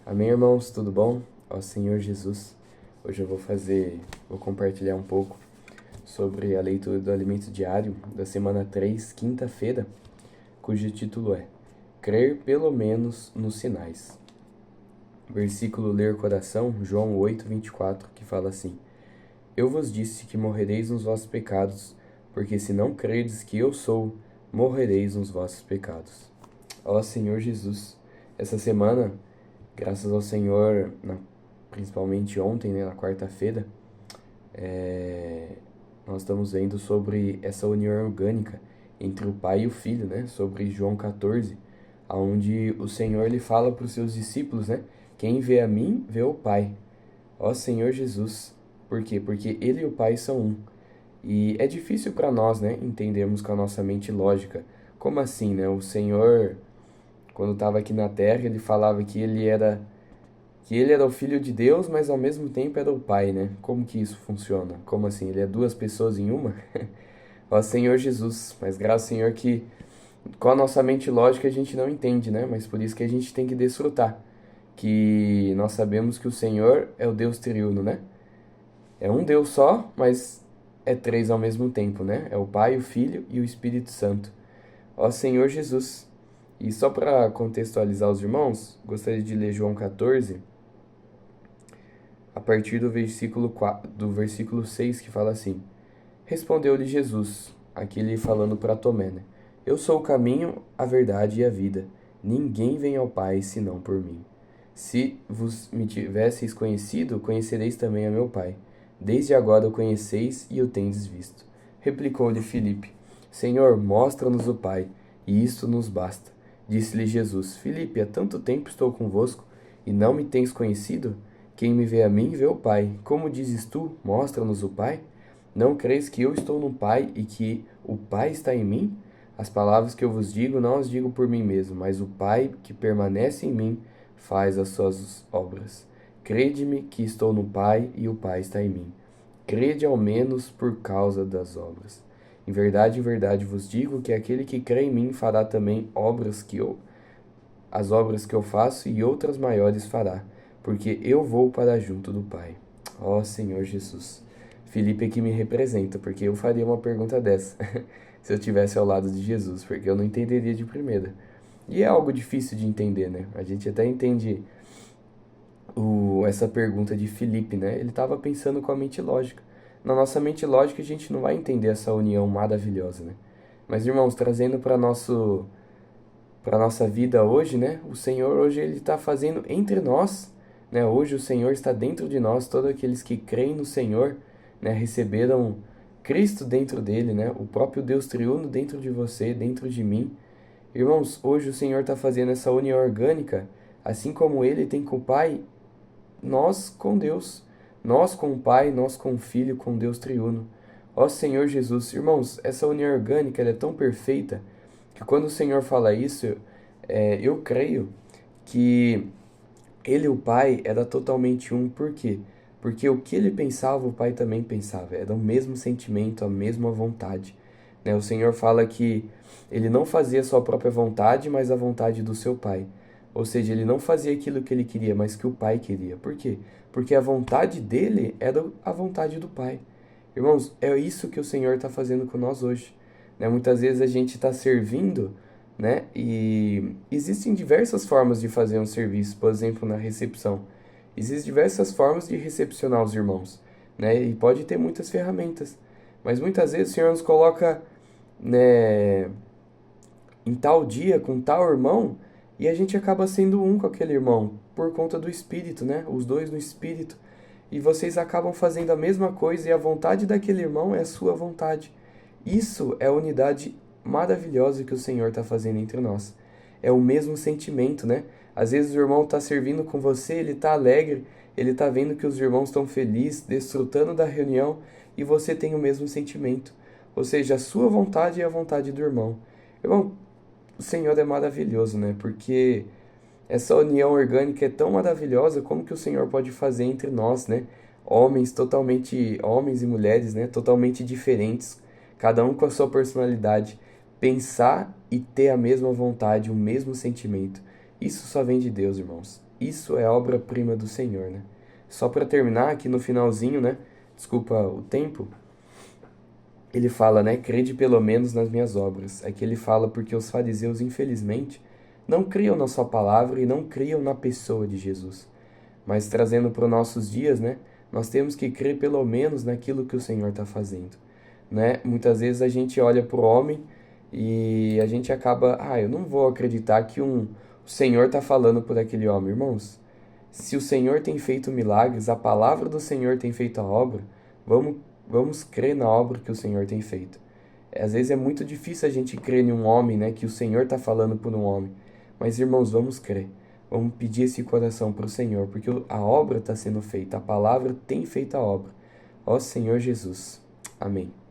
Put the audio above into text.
Amém, irmãos? Tudo bom? Ó Senhor Jesus, hoje eu vou compartilhar um pouco sobre a leitura do alimento diário da semana 3, quinta-feira, cujo título é Crer pelo menos nos sinais. Versículo ler coração, João 8:24, que fala assim: Eu vos disse que morrereis nos vossos pecados, porque se não credes que eu sou, morrereis nos vossos pecados. Ó Senhor Jesus, essa semana, graças ao Senhor, principalmente ontem, né, na quarta-feira, nós estamos vendo sobre essa união orgânica entre o Pai e o Filho, né, sobre João 14, onde o Senhor ele fala para os seus discípulos, né, quem vê a mim, vê o Pai. Ó Senhor Jesus, por quê? Porque Ele e o Pai são um. E é difícil para nós, né, entendermos com a nossa mente lógica. Como assim, né? O Senhor, quando estava aqui na Terra, ele falava que ele era o Filho de Deus, mas ao mesmo tempo era o Pai, né? Como que isso funciona? Como assim? Ele é duas pessoas em uma? Ó Senhor Jesus, mas graças ao Senhor que com a nossa mente lógica a gente não entende, né? Mas por isso que a gente tem que desfrutar. Que nós sabemos que o Senhor é o Deus triuno, né? É um Deus só, mas é três ao mesmo tempo, né? É o Pai, o Filho e o Espírito Santo. Ó Senhor Jesus. E só para contextualizar os irmãos, gostaria de ler João 14, a partir do versículo 6, que fala assim: Respondeu-lhe Jesus, aquele falando para Tomé, né? Eu sou o caminho, a verdade e a vida. Ninguém vem ao Pai senão por mim. Se vos me tivesseis conhecido, conhecereis também a meu Pai. Desde agora o conheceis e o tendes visto. Replicou-lhe Filipe: Senhor, mostra-nos o Pai, e isto nos basta. Disse-lhe Jesus: Filipe, há tanto tempo estou convosco, e não me tens conhecido? Quem me vê a mim, vê o Pai. Como dizes tu, mostra-nos o Pai? Não creis que eu estou no Pai e que o Pai está em mim? As palavras que eu vos digo, não as digo por mim mesmo, mas o Pai que permanece em mim faz as suas obras. Crede-me que estou no Pai e o Pai está em mim. Crede ao menos por causa das obras. Em verdade vos digo que aquele que crê em mim fará também as obras que eu faço e outras maiores fará, porque eu vou para junto do Pai. Ó Senhor Jesus. Felipe aqui me representa, porque eu faria uma pergunta dessa se eu estivesse ao lado de Jesus, porque eu não entenderia de primeira. E é algo difícil de entender, né? A gente até entende essa pergunta de Felipe, né? Ele estava pensando com a mente lógica. Na nossa mente lógica, a gente não vai entender essa união maravilhosa, né? Mas, irmãos, trazendo para nossa vida hoje, né? O Senhor hoje ele está fazendo entre nós, né? Hoje o Senhor está dentro de nós, todos aqueles que creem no Senhor, né? Receberam Cristo dentro dele, né? O próprio Deus triuno dentro de você, dentro de mim. Irmãos, hoje o Senhor está fazendo essa união orgânica, assim como Ele tem com o Pai, nós com Deus, nós com o Pai, nós com o Filho, com Deus triuno. Ó Senhor Jesus, irmãos, essa união orgânica ela é tão perfeita que quando o Senhor fala isso, eu creio que Ele e o Pai era totalmente um. Por quê? Porque o que Ele pensava, o Pai também pensava. Era o mesmo sentimento, a mesma vontade. Né? O Senhor fala que Ele não fazia a sua própria vontade, mas a vontade do seu Pai. Ou seja, Ele não fazia aquilo que Ele queria, mas que o Pai queria. Por quê? Porque a vontade dele era a vontade do Pai. Irmãos, é isso que o Senhor está fazendo com nós hoje. Né? Muitas vezes a gente está servindo, né? E existem diversas formas de fazer um serviço, por exemplo, na recepção. Existem diversas formas de recepcionar os irmãos, né? E pode ter muitas ferramentas. Mas muitas vezes o Senhor nos coloca, né, em tal dia com tal irmão e a gente acaba sendo um com aquele irmão por conta do Espírito, né? Os dois no Espírito. E vocês acabam fazendo a mesma coisa e a vontade daquele irmão é a sua vontade. Isso é a unidade maravilhosa que o Senhor está fazendo entre nós. É o mesmo sentimento, né? Às vezes o irmão está servindo com você, ele está alegre, ele está vendo que os irmãos estão felizes, desfrutando da reunião e você tem o mesmo sentimento. Ou seja, a sua vontade é a vontade do irmão. Irmão, o Senhor é maravilhoso, né? Porque essa união orgânica é tão maravilhosa, como que o Senhor pode fazer entre nós, né? Homens e mulheres, né? Totalmente diferentes, cada um com a sua personalidade, pensar e ter a mesma vontade, o mesmo sentimento. Isso só vem de Deus, irmãos. isso é obra-prima do Senhor, né? Só para terminar, aqui no finalzinho, né? Desculpa o tempo, ele fala, né? Crede pelo menos nas minhas obras. Aqui ele fala porque os fariseus, infelizmente, não criam na sua palavra e não criam na pessoa de Jesus. Mas trazendo para os nossos dias, né? Nós temos que crer pelo menos naquilo que o Senhor está fazendo, né? Muitas vezes a gente olha para o homem e a gente acaba, eu não vou acreditar que o Senhor está falando por aquele homem, irmãos. Se o Senhor tem feito milagres, a palavra do Senhor tem feito a obra, vamos, vamos crer na obra que o Senhor tem feito. Às vezes é muito difícil a gente crer em um homem, né? Que o Senhor está falando por um homem. Mas, irmãos, vamos crer. Vamos pedir esse coração para o Senhor, porque a obra está sendo feita, a palavra tem feito a obra. Ó Senhor Jesus. Amém.